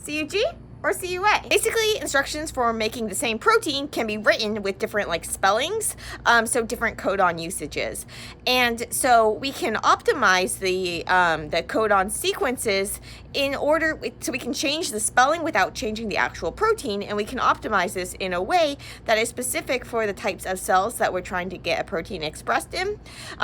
CUG or CUA. Basically, instructions for making the same protein can be written with different like spellings, so different codon usages. And so we can optimize the codon sequences in order, so we can change the spelling without changing the actual protein, and we can optimize this in a way that is specific for the types of cells that we're trying to get a protein expressed in.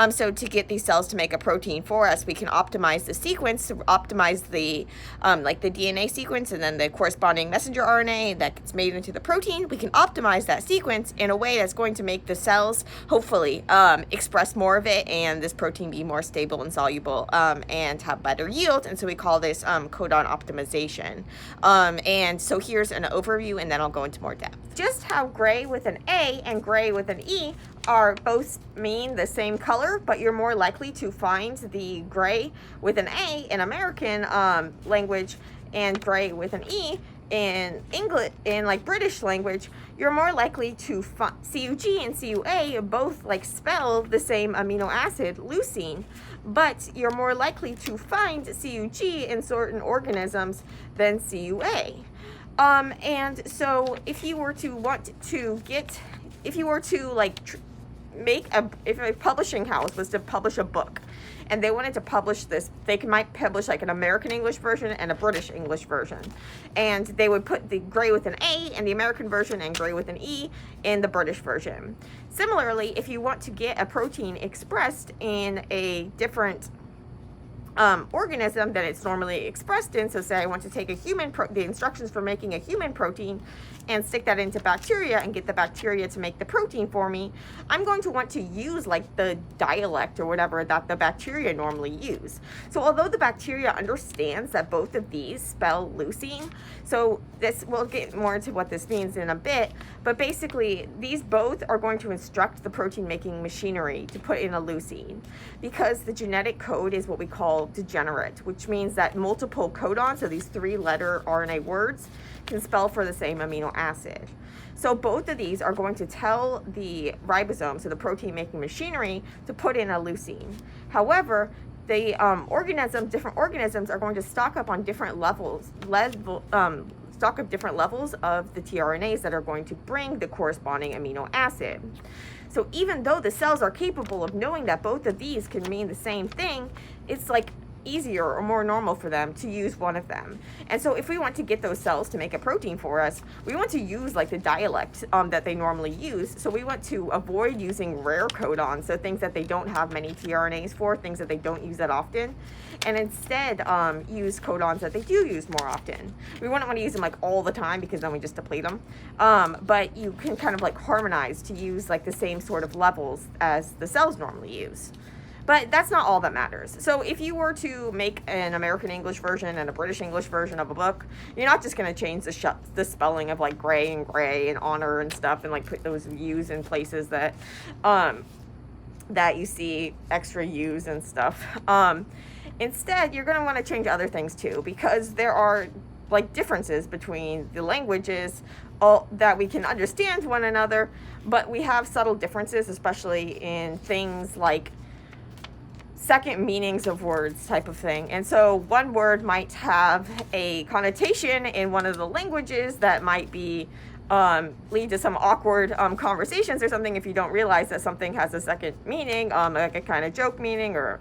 So to get these cells to make a protein for us, we can optimize the sequence, to optimize the like the DNA sequence and then the corresponding messenger RNA that gets made into the protein. We can optimize that sequence in a way that's going to make the cells hopefully express more of it, and this protein be more stable and soluble and have better yield. And so we call this codon optimization. And so here's an overview, and then I'll go into more depth. Just how gray with an A and gray with an E are both mean the same color, but you're more likely to find the gray with an A in American language and gray with an E in English, in like British language. You're more likely to find CUG and CUA both like spell the same amino acid, leucine, but you're more likely to find CUG in certain organisms than CUA. And so if you were to want to get, if you were to like if a publishing house was to publish a book and they wanted to publish this, they might publish like an American English version and a British English version. And they would put the gray with an A in the American version and gray with an E in the British version. Similarly, if you want to get a protein expressed in a different organism that it's normally expressed in, so say I want to take a human, the instructions for making a human protein and stick that into bacteria and get the bacteria to make the protein for me, I'm going to want to use like the dialect or whatever that the bacteria normally use. So although the bacteria understands that both of these spell leucine, so this, we'll get more into what this means in a bit, but basically these both are going to instruct the protein making machinery to put in a leucine, because the genetic code is what we call degenerate, which means that multiple codons, so these 3-letter RNA words, can spell for the same amino acid. So both of these are going to tell the ribosome, so the protein making machinery, to put in a leucine. However, the different organisms are going to stock up on different levels, different levels of the tRNAs that are going to bring the corresponding amino acid. So even though the cells are capable of knowing that both of these can mean the same thing, it's like easier or more normal for them to use one of them. And so if we want to get those cells to make a protein for us, we want to use like the dialect that they normally use. So we want to avoid using rare codons, so things that they don't have many tRNAs for, things that they don't use that often, and instead use codons that they do use more often. We wouldn't want to use them like all the time, because then we just deplete them. But you can kind of like harmonize to use like the same sort of levels as the cells normally use. But that's not all that matters. So if you were to make an American English version and a British English version of a book, you're not just going to change the spelling of like gray and honor and stuff, and like put those U's in places that that you see extra U's and stuff. Instead, you're going to want to change other things too, because there are like differences between the languages that we can understand one another, but we have subtle differences, especially in things like second meanings of words type of thing. And so one word might have a connotation in one of the languages that might be lead to some awkward conversations or something if you don't realize that something has a second meaning, like a kind of joke meaning, or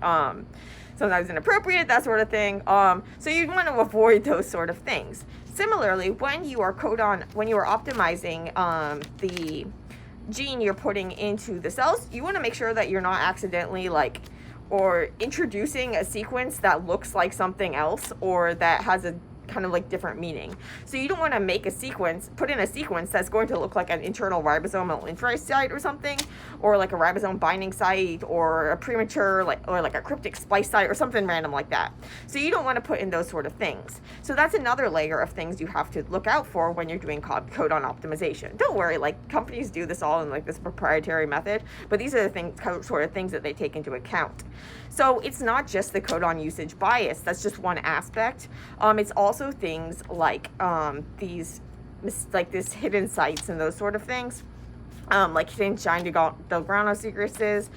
sometimes inappropriate, that sort of thing. So you want to avoid those sort of things. Similarly, when you are optimizing the gene you're putting into the cells, you want to make sure that you're not accidentally or introducing a sequence that looks like something else, or that has a kind of like different meaning. So you don't want to make a sequence, put in a sequence that's going to look like an internal ribosomal intrace site or something, or like a ribosome binding site, or a premature or like a cryptic splice site or something random like that. So you don't want to put in those sort of things. So that's another layer of things you have to look out for when you're doing codon optimization. Don't worry, like companies do this all in like this proprietary method, but these are the sort of things that they take into account. So it's not just the codon usage bias, that's just one aspect. It's also things like these hidden sites and those sort of things. like giant Delgrano sequences,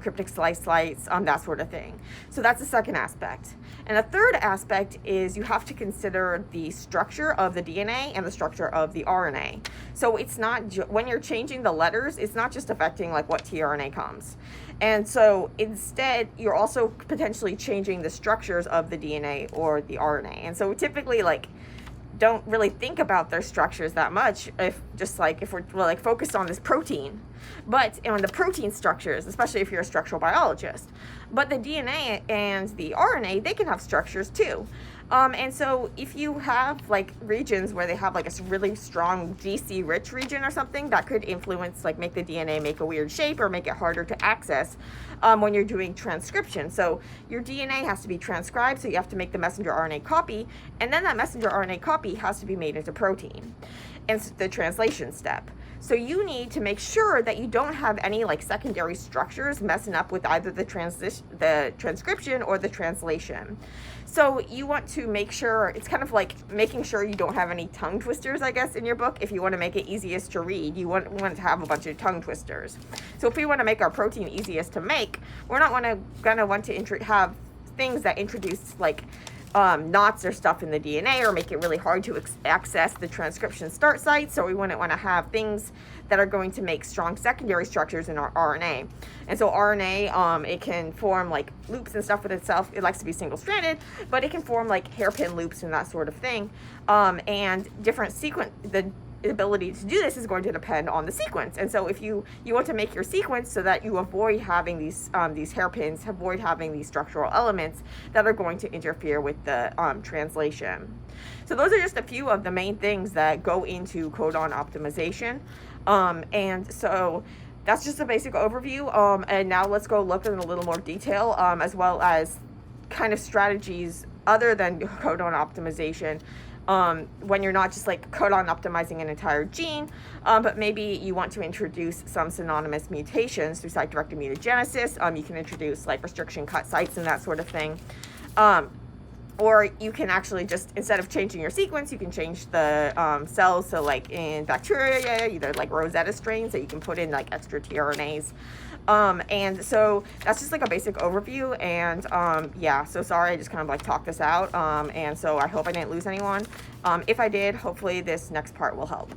cryptic slice sites, that sort of thing. So that's the second aspect. And a third aspect is you have to consider the structure of the DNA and the structure of the RNA. So it's not, when you're changing the letters, it's not just affecting like what tRNA comes. And so instead, you're also potentially changing the structures of the DNA or the RNA. And so typically, like, don't really think about their structures that much if we're like focused on this protein, but on the protein structures, especially if you're a structural biologist. But the DNA and the RNA, they can have structures too. And so if you have like regions where they have like a really strong GC rich region or something, that could influence, like, make the DNA make a weird shape or make it harder to access when you're doing transcription. So your DNA has to be transcribed, so you have to make the messenger RNA copy, and then that messenger RNA copy has to be made into protein. And the translation step. So you need to make sure that you don't have any like secondary structures messing up with either the transcription or the translation. So you want to make sure, it's kind of like making sure you don't have any tongue twisters, I guess, in your book. If you want to make it easiest to read, you want to have a bunch of tongue twisters. So if we want to make our protein easiest to make, we're not gonna want to have things that introduce like knots or stuff in the DNA or make it really hard to access the transcription start site. So we wouldn't want to have things that are going to make strong secondary structures in our RNA. And so RNA, it can form like loops and stuff with itself. It likes to be single-stranded, but it can form like hairpin loops and that sort of thing. And different the ability to do this is going to depend on the sequence. And so if you want to make your sequence so that you avoid having these hairpins, avoid having these structural elements that are going to interfere with the translation. So those are just a few of the main things that go into codon optimization. And so that's just a basic overview. And now let's go look in a little more detail, as well as kind of strategies other than codon optimization. When you're not just like codon optimizing an entire gene, but maybe you want to introduce some synonymous mutations through site-directed mutagenesis. You can introduce like restriction cut sites and that sort of thing. Or you can actually just, instead of changing your sequence, you can change the cells. So like in bacteria, either like Rosetta strains that you can put in like extra tRNAs. And so that's just like a basic overview. And yeah, so sorry, I just kind of like talked this out. And so I hope I didn't lose anyone. If I did, hopefully this next part will help.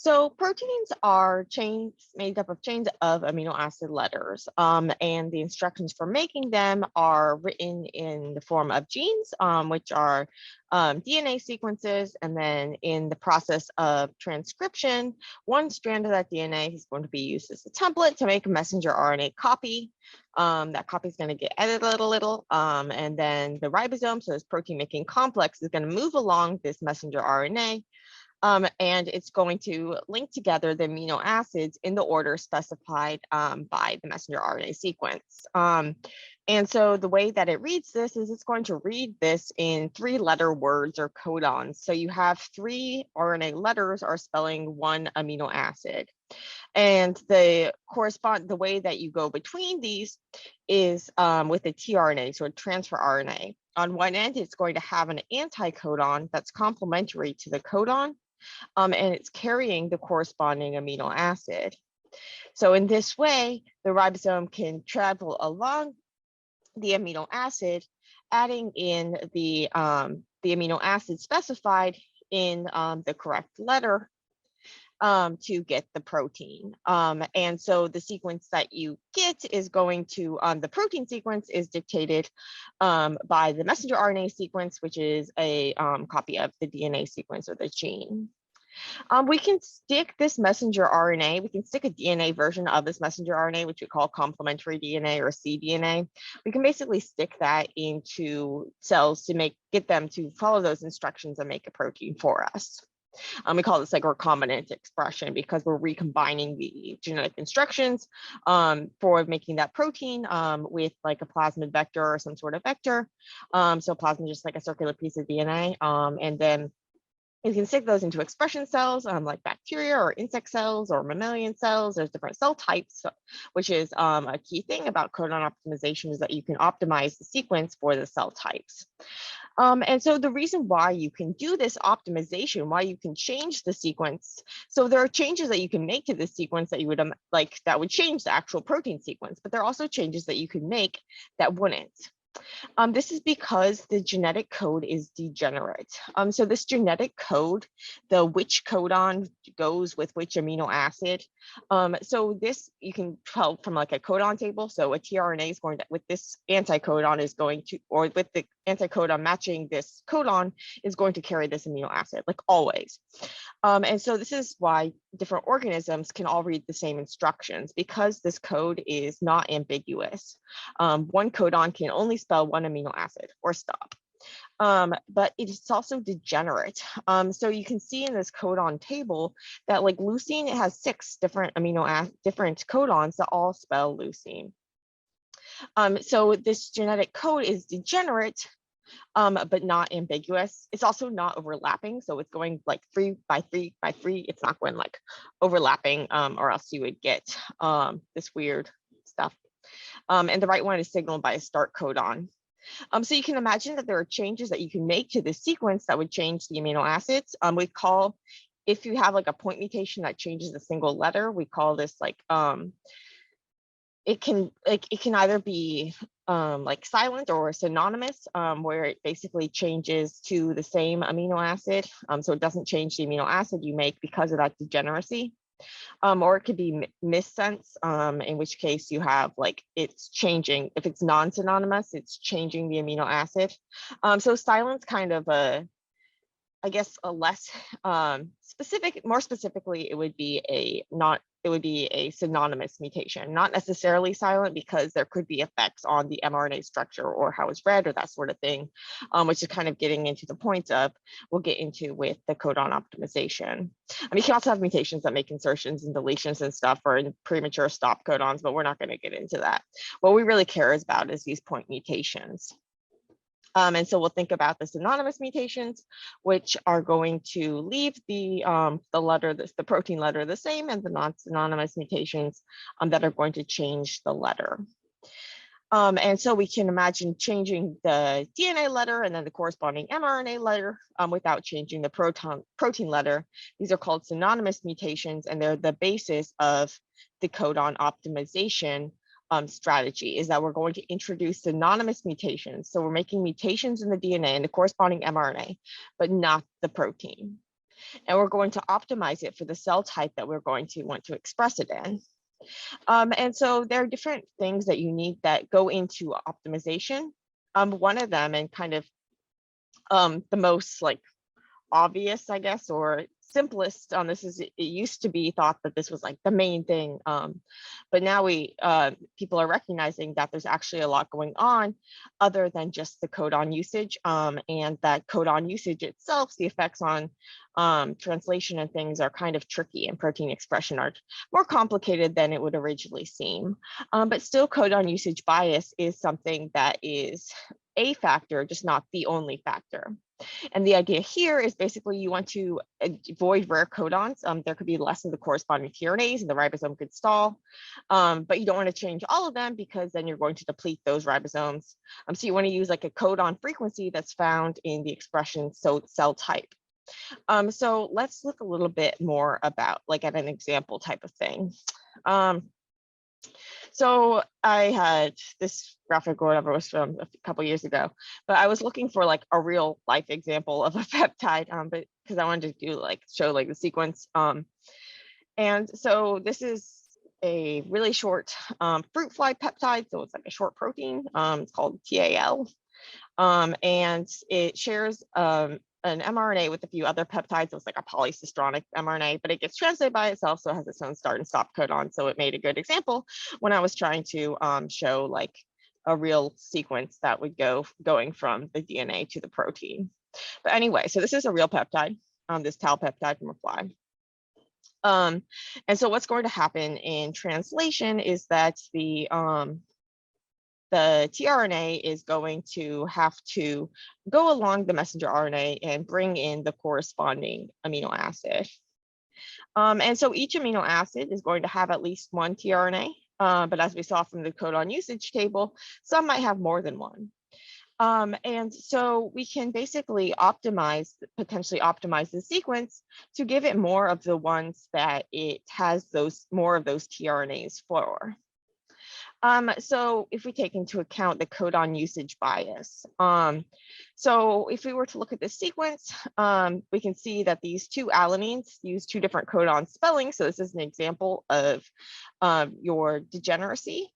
So proteins are chains made up of chains of amino acid letters, and the instructions for making them are written in the form of genes, which are DNA sequences. And then in the process of transcription, one strand of that DNA is going to be used as a template to make a messenger RNA copy. That copy is going to get edited a little, and then the ribosome, so this protein making complex, is going to move along this messenger RNA. And it's going to link together the amino acids in the order specified by the messenger RNA sequence. And so the way that it reads this is it's going to read this in 3-letter words or codons. So you have 3 RNA letters are spelling one amino acid. And the way that you go between these is with a tRNA, so a transfer RNA. On one end, it's going to have an anticodon that's complementary to the codon. And it's carrying the corresponding amino acid. So in this way, the ribosome can travel along the amino acid, adding in the amino acid specified in the correct letter to get the protein. And so the sequence that you get is going to, the protein sequence is dictated by the messenger RNA sequence, which is a copy of the DNA sequence or the gene. We can stick this messenger RNA, we can stick a DNA version of this messenger RNA, which we call complementary DNA or cDNA. We can basically stick that into cells to get them to follow those instructions and make a protein for us. We call this like recombinant expression because we're recombining the genetic instructions for making that protein with like a plasmid vector or some sort of vector. So plasmid is just like a circular piece of DNA, and then you can stick those into expression cells like bacteria or insect cells or mammalian cells. There's different cell types, which is a key thing about codon optimization, is that you can optimize the sequence for the cell types. And so the reason why you can do this optimization, why you can change the sequence, so there are changes that you can make to this sequence that you would like that would change the actual protein sequence, but there are also changes that you can make that wouldn't. This is because the genetic code is degenerate. So this genetic code, the which codon goes with which amino acid. So this you can tell from like a codon table. So a tRNA is going to, with this anticodon is going to, or with the anticodon matching this codon is going to carry this amino acid, like always. And so this is why different organisms can all read the same instructions because this code is not ambiguous. One codon can only spell one amino acid or stop. But it's also degenerate. So you can see in this codon table that like leucine, it has 6 different different codons that all spell leucine. So this genetic code is degenerate, but not ambiguous. It's also not overlapping. So it's going like 3 by 3 by 3. It's not going like overlapping, or else you would get this weird stuff. And the right one is signaled by a start codon. So you can imagine that there are changes that you can make to the sequence that would change the amino acids. We call, if you have like a point mutation that changes a single letter, we call this like, it can either be like silent or synonymous, where it basically changes to the same amino acid. So it doesn't change the amino acid you make because of that degeneracy. Or it could be missense, in which case you have like it's changing. If it's non-synonymous, it's changing the amino acid. So silence kind of I guess a less specific, more specifically, it would be a synonymous mutation, not necessarily silent because there could be effects on the mRNA structure or how it's read or that sort of thing, which is kind of getting into the points of we'll get into with the codon optimization. I mean, you can also have mutations that make insertions and deletions and stuff or in premature stop codons, but we're not going to get into that. What we really care about is these point mutations. And so we'll think about the synonymous mutations, which are going to leave the letter, the protein letter the same, and the non-synonymous mutations that are going to change the letter. And so we can imagine changing the DNA letter and then the corresponding mRNA letter without changing the protein letter. These are called synonymous mutations, and they're the basis of the codon optimization strategy, is that we're going to introduce synonymous mutations. So we're making mutations in the DNA and the corresponding mRNA, but not the protein. And we're going to optimize it for the cell type that we're going to want to express it in. And so there are different things that you need that go into optimization. One of them, and kind of the most like obvious, I guess, or simplest on this is it used to be thought that this was like the main thing, but now people are recognizing that there's actually a lot going on other than just the codon usage, and that codon usage itself, the effects on translation and things are kind of tricky, and protein expression are more complicated than it would originally seem, but still codon usage bias is something that is a factor, just not the only factor. And the idea here is basically you want to avoid rare codons. There could be less of the corresponding tRNAs and the ribosome could stall, but you don't want to change all of them because then you're going to deplete those ribosomes. So you want to use like a codon frequency that's found in the expression cell type. So let's look a little bit more about like at an example type of thing. So I had this graphic or whatever was from a couple years ago, but I was looking for like a real life example of a peptide, but because I wanted to do like show like the sequence. And so this is a really short fruit fly peptide. So it's like a short protein. It's called TAL. And it shares an mRNA with a few other peptides. So it's like a polycistronic mRNA, but it gets translated by itself. So it has its own start and stop codon. So it made a good example when I was trying to show like a real sequence that would going from the DNA to the protein. But anyway, so this is a real peptide, this tau peptide from a fly. And so what's going to happen in translation is that the tRNA is going to have to go along the messenger RNA and bring in the corresponding amino acid. And so each amino acid is going to have at least one tRNA, but as we saw from the codon usage table, some might have more than one. And so we can basically potentially optimize the sequence to give it more of the ones that it has more of those tRNAs for. So if we take into account the codon usage bias, so if we were to look at this sequence, we can see that these two alanines use two different codon spellings. So this is an example of your degeneracy.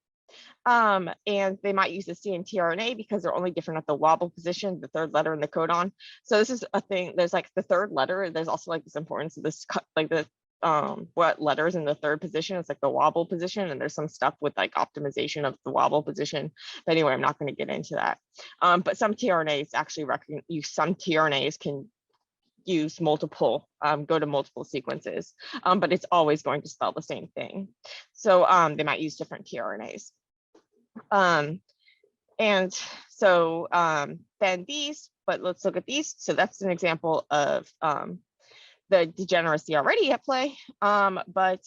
And they might use the C and tRNA because they're only different at the wobble position, the third letter in the codon. So this is a thing. There's like the third letter. There's also like this importance of this, like the what letters in the third position. It's like the wobble position, and there's some stuff with like optimization of the wobble position. But anyway, I'm not going to get into that. But some tRNAs actually some tRNAs can use multiple, go to multiple sequences, but it's always going to spell the same thing. So they might use different tRNAs. And so then these, but let's look at these. So that's an example of the degeneracy already at play. But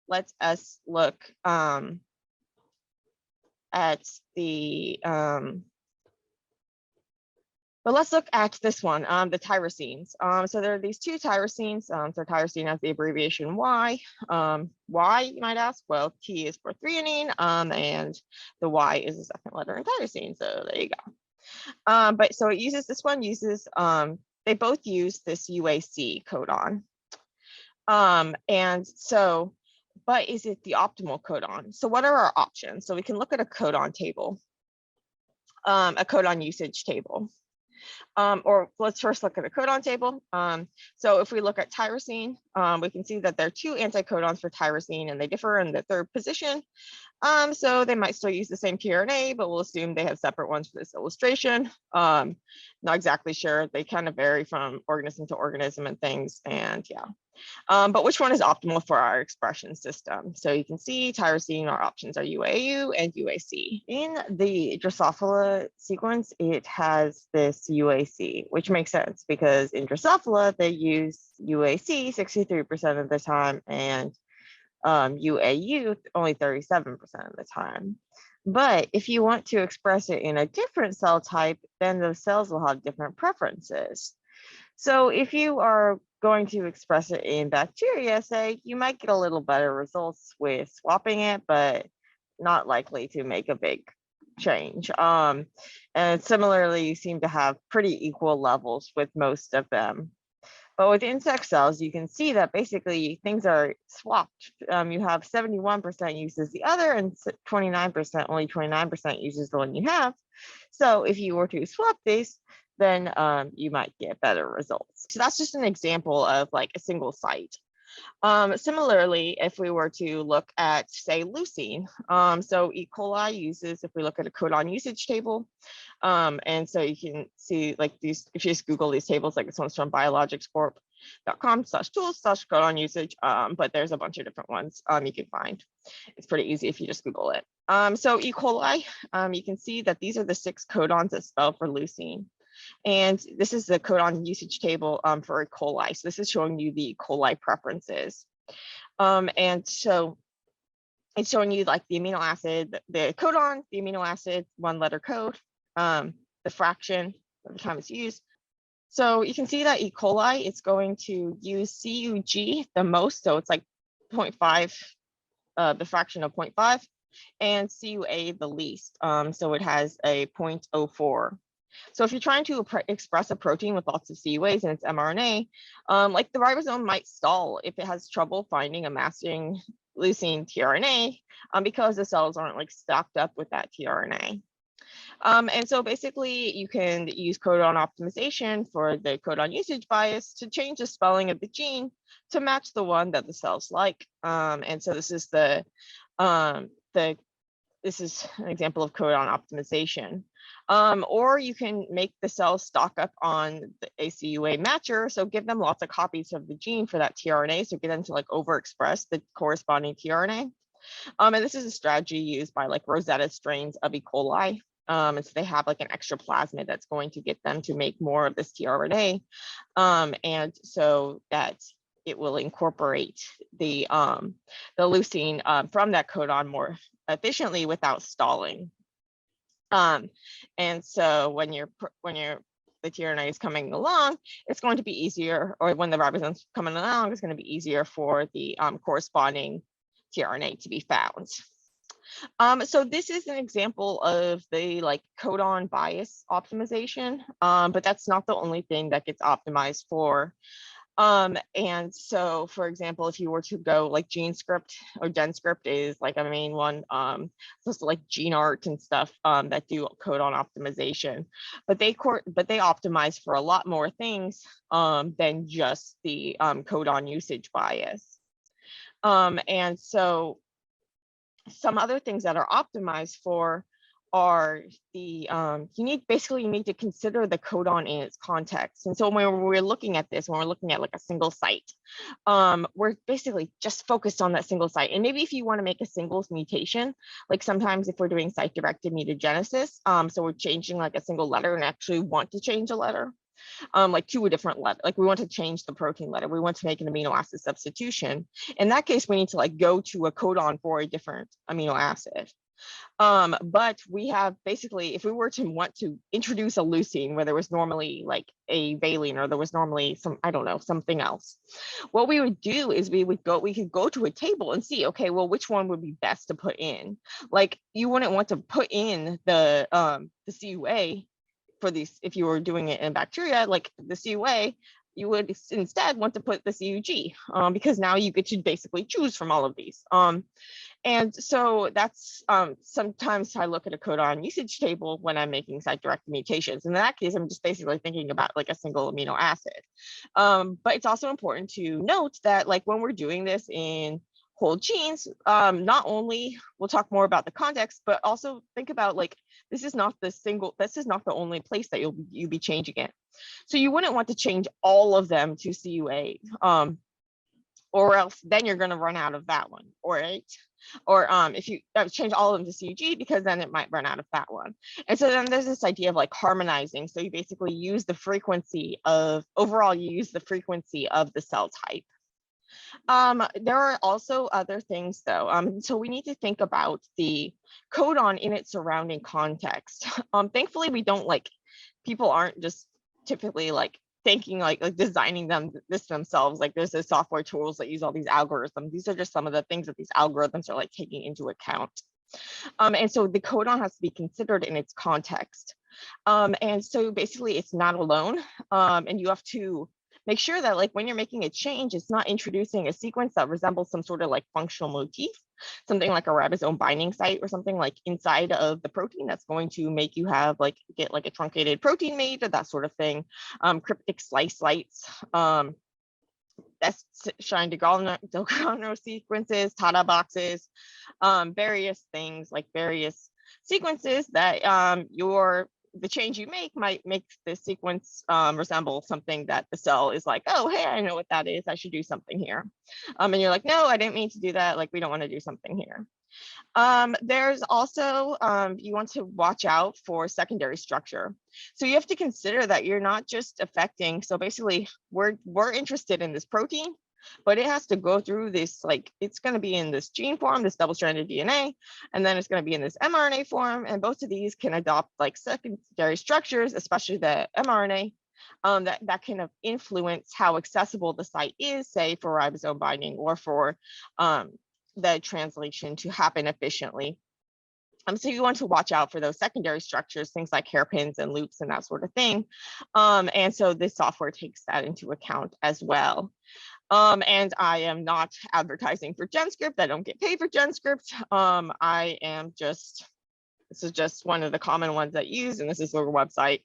let us look at the but let's look at this one, the tyrosines. So there are these two tyrosines. So tyrosine has the abbreviation Y. Why, you might ask? Well, T is for threonine, and the Y is the second letter in tyrosine. So there you go. But so it uses, this one uses, they both use this UAC codon. And so, but is it the optimal codon? So what are our options? So we can look at a codon table, a codon usage table. Or let's first look at a codon table. So if we look at tyrosine, we can see that there are two anticodons for tyrosine, and they differ in the third position. So they might still use the same tRNA, but we'll assume they have separate ones for this illustration. Not exactly sure. They kind of vary from organism to organism and things, and yeah. But which one is optimal for our expression system? So you can see tyrosine, our options are UAU and UAC. In the Drosophila sequence, it has this UAC, which makes sense because in Drosophila, they use UAC 63% of the time and UAU only 37% of the time. But if you want to express it in a different cell type, then those cells will have different preferences. So if you are going to express it in bacteria, say, you might get a little better results with swapping it, but not likely to make a big change. And similarly, you seem to have pretty equal levels with most of them. But with insect cells, you can see that basically things are swapped. You have 71% uses the other, and 29%, only 29% uses the one you have. So if you were to swap these, then you might get better results. So that's just an example of like a single site. Similarly, if we were to look at, say, leucine, so E. coli uses, if we look at a codon usage table, and so you can see like these, if you just Google these tables, like this one's from biologicscorp.com/tools/codon usage, but there's a bunch of different ones you can find. It's pretty easy if you just Google it. So E. coli, you can see that these are the 6 codons that spell for leucine. And this is the codon usage table for E. coli. So this is showing you the E. coli preferences. And so it's showing you like the amino acid, the codon, the amino acid, 1-letter code, the fraction of the time it's used. So you can see that E. coli, it's going to use CUG the most. So it's like 0.5, the fraction of 0.5, and CUA the least. So it has a 0.04. So if you're trying to express a protein with lots of CUAs and its mRNA, like the ribosome might stall if it has trouble finding a matching leucine tRNA because the cells aren't like stocked up with that tRNA. And so basically you can use codon optimization for the codon usage bias to change the spelling of the gene to match the one that the cells like. And so this is this is an example of codon optimization. Or you can make the cells stock up on the ACUA matcher, so give them lots of copies of the gene for that tRNA, so get them to like overexpress the corresponding tRNA. And this is a strategy used by like Rosetta strains of E. coli. And so they have like an extra plasmid that's going to get them to make more of this tRNA, and so that it will incorporate the leucine from that codon more efficiently without stalling. And so when the tRNA is coming along, it's going to be easier, or when the ribosome's coming along, it's going to be easier for the corresponding tRNA to be found. So this is an example of the like codon bias optimization, but that's not the only thing that gets optimized for. And so, for example, if you were to go like GeneScript or DenScript is like a main one, so like GeneArt and stuff that do codon optimization, but they optimize for a lot more things than just the codon usage bias. And so some other things that are optimized for are the you need to consider the codon in its context. And so when we're looking at this, when we're looking at like a single site, we're basically just focused on that single site. And maybe if you want to make a single mutation, like sometimes if we're doing site-directed mutagenesis, so we're changing like a single letter and actually want to change a letter, like to a different letter, like we want to change the protein letter, we want to make an amino acid substitution. In that case, we need to like go to a codon for a different amino acid. But we have basically, if we were to want to introduce a leucine where there was normally like a valine, or there was normally some, I don't know, something else, what we would do is we could go to a table and see, okay, well, which one would be best to put in? Like you wouldn't want to put in the CUA for these, if you were doing it in bacteria, like the CUA, you would instead want to put the CUG, because now you get to basically choose from all of these. And so that's sometimes I look at a codon usage table when I'm making site-directed mutations. In that case, I'm just basically thinking about like a single amino acid. But it's also important to note that like when we're doing this in whole genes, not only we'll talk more about the context, but also think about like this is not the only place that you'll be changing it. So you wouldn't want to change all of them to CUA, or else then you're going to run out of that one, right? Or if you change all of them to CUG, because then it might run out of that one. And so then there's this idea of like harmonizing. So you basically use the frequency of, overall you use the frequency of the cell type. There are also other things though. So we need to think about the codon in its surrounding context. Thankfully, we don't like, people aren't just typically like thinking like designing this themselves. Like there's this software tools that use all these algorithms. These are just some of the things that these algorithms are like taking into account. And so the codon has to be considered in its context. And so basically it's not alone. And you have to make sure that like when you're making a change, it's not introducing a sequence that resembles some sort of like functional motif, something like a ribosome binding site or something like inside of the protein that's going to make you have like get like a truncated protein made or that sort of thing. Cryptic slice sites, that's shine Degenerate sequences, Tada boxes, various things like various sequences that the change you make might make the sequence resemble something that the cell is like, oh, hey, I know what that is. I should do something here. And you're like, no, I didn't mean to do that. Like, we don't want to do something here. There's also, you want to watch out for secondary structure. So you have to consider that you're not just affecting, so basically we're interested in this protein, but it has to go through this, like it's going to be in this gene form, this double-stranded DNA, and then it's going to be in this mRNA form, and both of these can adopt like secondary structures, especially the mRNA, that can influence how accessible the site is, say for ribosome binding or for the translation to happen efficiently. So you want to watch out for those secondary structures, things like hairpins and loops and that sort of thing. And so this software takes that into account as well. And I am not advertising for GenScript. I don't get paid for GenScript. This is just one of the common ones that use, and this is their website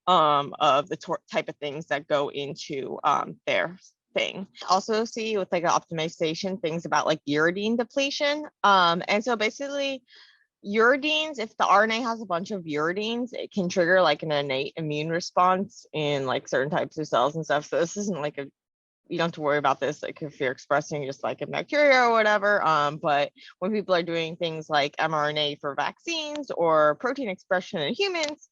of the type of things that go into their thing. Also see with like optimization things about like uridine depletion. And so basically uridines, if the RNA has a bunch of uridines, it can trigger like an innate immune response in like certain types of cells and stuff. So this isn't like you don't have to worry about this like if you're expressing just like a bacteria or whatever. But when people are doing things like mRNA for vaccines or protein expression in humans,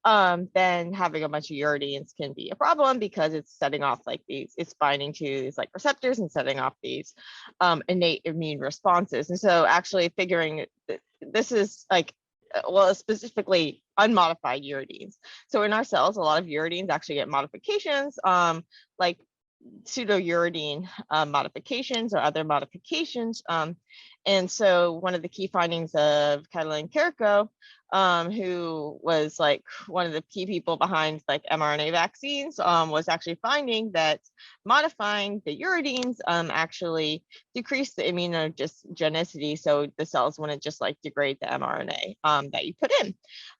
then having a bunch of uridines can be a problem because it's setting off like it's binding to these like receptors and setting off these innate immune responses. And so actually figuring this is like well, specifically unmodified uridines. So in our cells, a lot of uridines actually get modifications, like pseudouridine modifications or other modifications. And so one of the key findings of Codon Kerko, who was like one of the key people behind like mRNA vaccines, was actually finding that modifying the uridines actually decreased the immunogenicity, so the cells wouldn't just like degrade the mRNA that you put in.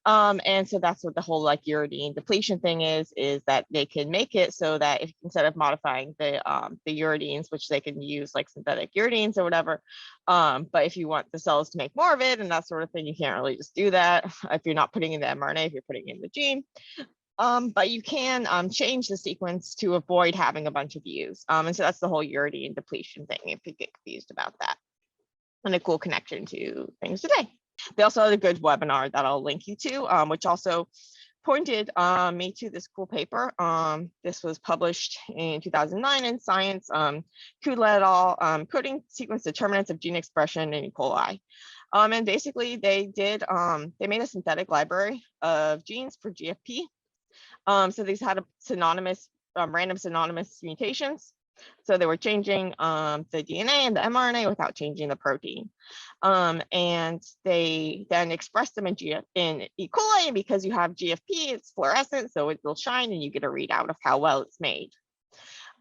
And so that's what the whole like uridine depletion thing is that they can make it so that if instead of modifying the uridines, which they can use like synthetic uridines or whatever, but if you want the cells to make more of it and that sort of thing, you can't really just do that if you're not putting in the mRNA, if you're putting in the gene. But you can change the sequence to avoid having a bunch of U's. And so that's the whole uridine depletion thing, if you get confused about that. And a cool connection to things today. They also had a good webinar that I'll link you to, which also pointed me to this cool paper. This was published in 2009 in Science, Kudla et al., coding sequence determinants of gene expression in E. coli. And basically they made a synthetic library of genes for GFP. So these had a synonymous, random synonymous mutations. So they were changing the DNA and the mRNA without changing the protein. And they then expressed them in E. coli, and because you have GFP, it's fluorescent, so it will shine and you get a readout of how well it's made.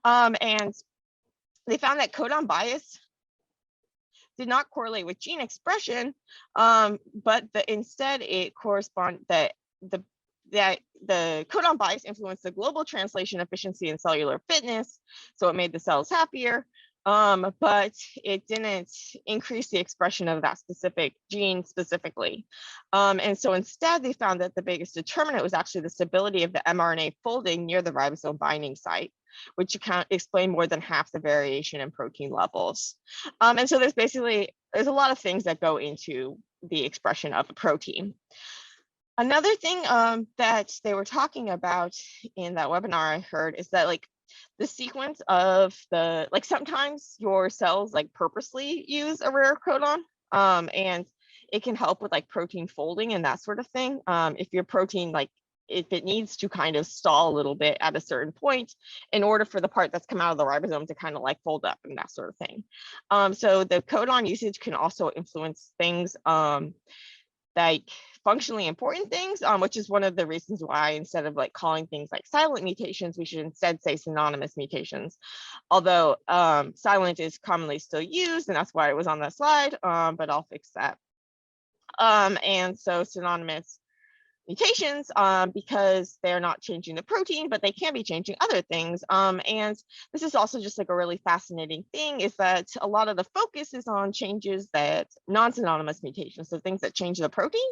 And they found that codon bias did not correlate with gene expression, but instead it corresponds that the codon bias influenced the global translation efficiency and cellular fitness, so it made the cells happier, but it didn't increase the expression of that specific gene specifically. And so instead, they found that the biggest determinant was actually the stability of the mRNA folding near the ribosome binding site, which can explain more than half the variation in protein levels. And so there's a lot of things that go into the expression of a protein. Another thing that they were talking about in that webinar I heard is that like the sequence of sometimes your cells like purposely use a rare codon, and it can help with like protein folding and that sort of thing. If your protein, like if it needs to kind of stall a little bit at a certain point in order for the part that's come out of the ribosome to kind of like fold up and that sort of thing. So the codon usage can also influence things like functionally important things, which is one of the reasons why instead of like calling things like silent mutations, we should instead say synonymous mutations. Although silent is commonly still used, and that's why it was on that slide, but I'll fix that. And so synonymous mutations, because they're not changing the protein, but they can be changing other things. And this is also just like a really fascinating thing, is that a lot of the focus is on changes that non-synonymous mutations, so things that change the protein.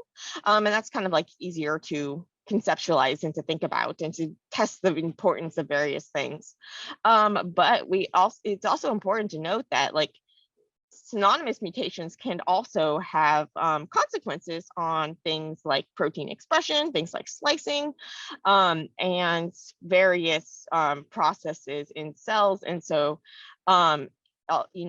And that's kind of like easier to conceptualize and to think about and to test the importance of various things. But it's also important to note that like synonymous mutations can also have consequences on things like protein expression, things like splicing, and various processes in cells. And so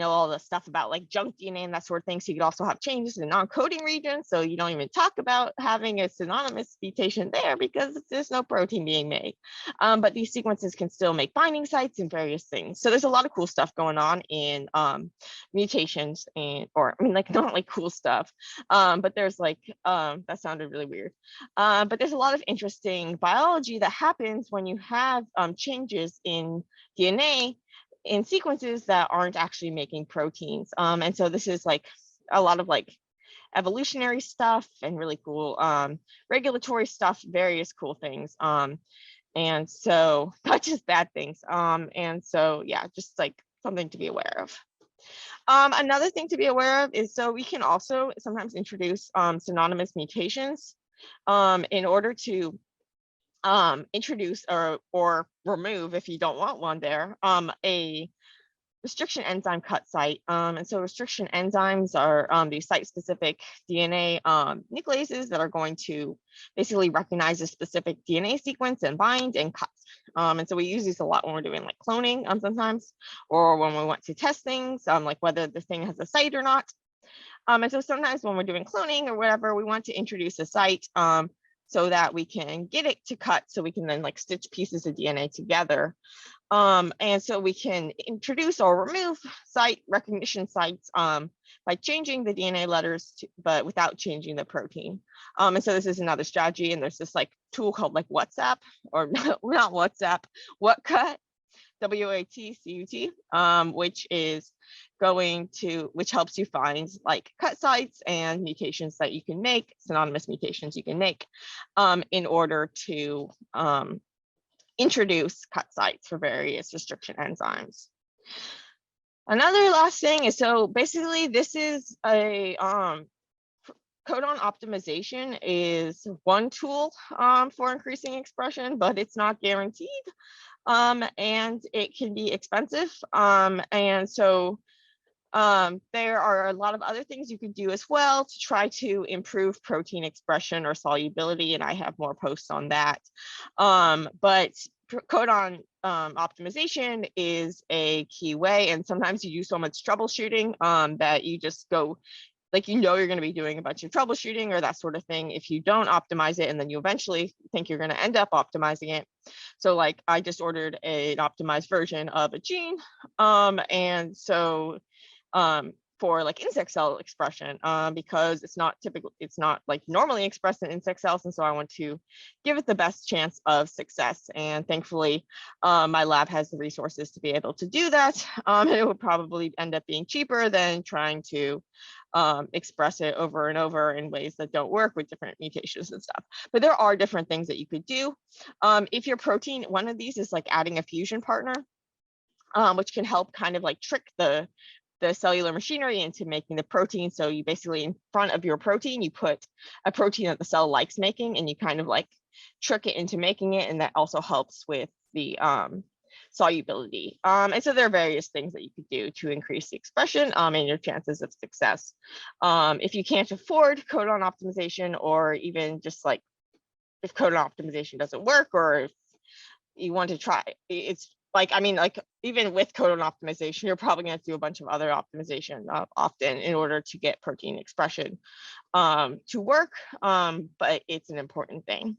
all the stuff about like junk DNA and that sort of thing. So you could also have changes in non-coding regions. So you don't even talk about having a synonymous mutation there because there's no protein being made. But these sequences can still make binding sites and various things. So there's a lot of cool stuff going on in mutations not like cool stuff, but there's like, that sounded really weird. But there's a lot of interesting biology that happens when you have changes in DNA in sequences that aren't actually making proteins. And so this is like a lot of like evolutionary stuff and really cool regulatory stuff, various cool things. And so not just bad things. And so, yeah, just like something to be aware of. Another thing to be aware of is, so we can also sometimes introduce synonymous mutations in order to introduce or remove, if you don't want one there, a restriction enzyme cut site. And so restriction enzymes are these site-specific DNA nucleases that are going to basically recognize a specific DNA sequence and bind and cut. And so we use these a lot when we're doing like cloning sometimes, or when we want to test things, like whether the thing has a site or not. And so sometimes when we're doing cloning or whatever, we want to introduce a site so that we can get it to cut, so we can then like stitch pieces of DNA together. And so we can introduce or remove site recognition sites by changing the DNA letters, but without changing the protein. And so this is another strategy. And there's this like tool called like WhatsApp, or not WhatsApp, WhatCut, WATCUT, which helps you find like cut sites and mutations that you can make, synonymous mutations you can make, in order to introduce cut sites for various restriction enzymes. Another last thing is, so basically this is a codon optimization is one tool for increasing expression, but it's not guaranteed, and it can be expensive. And so there are a lot of other things you could do as well to try to improve protein expression or solubility, and I have more posts on that. But codon optimization is a key way, and sometimes you do so much troubleshooting that you just go, like, you know, you're going to be doing a bunch of troubleshooting or that sort of thing if you don't optimize it, and then you eventually think you're going to end up optimizing it. So like I just ordered an optimized version of a gene, and so for like insect cell expression, because it's not like normally expressed in insect cells, and so I want to give it the best chance of success. And thankfully, my lab has the resources to be able to do that, and it would probably end up being cheaper than trying to express it over and over in ways that don't work with different mutations and stuff. But there are different things that you could do. If your protein, one of these is like adding a fusion partner, which can help kind of like trick the cellular machinery into making the protein. So you basically, in front of your protein, you put a protein that the cell likes making, and you kind of like trick it into making it. And that also helps with the solubility. And so there are various things that you could do to increase the expression and your chances of success. If you can't afford codon optimization, or even just like if codon optimization doesn't work, or if you want to try, it's like, I mean, like even with codon optimization, you're probably going to do a bunch of other optimization often in order to get protein expression to work, but it's an important thing.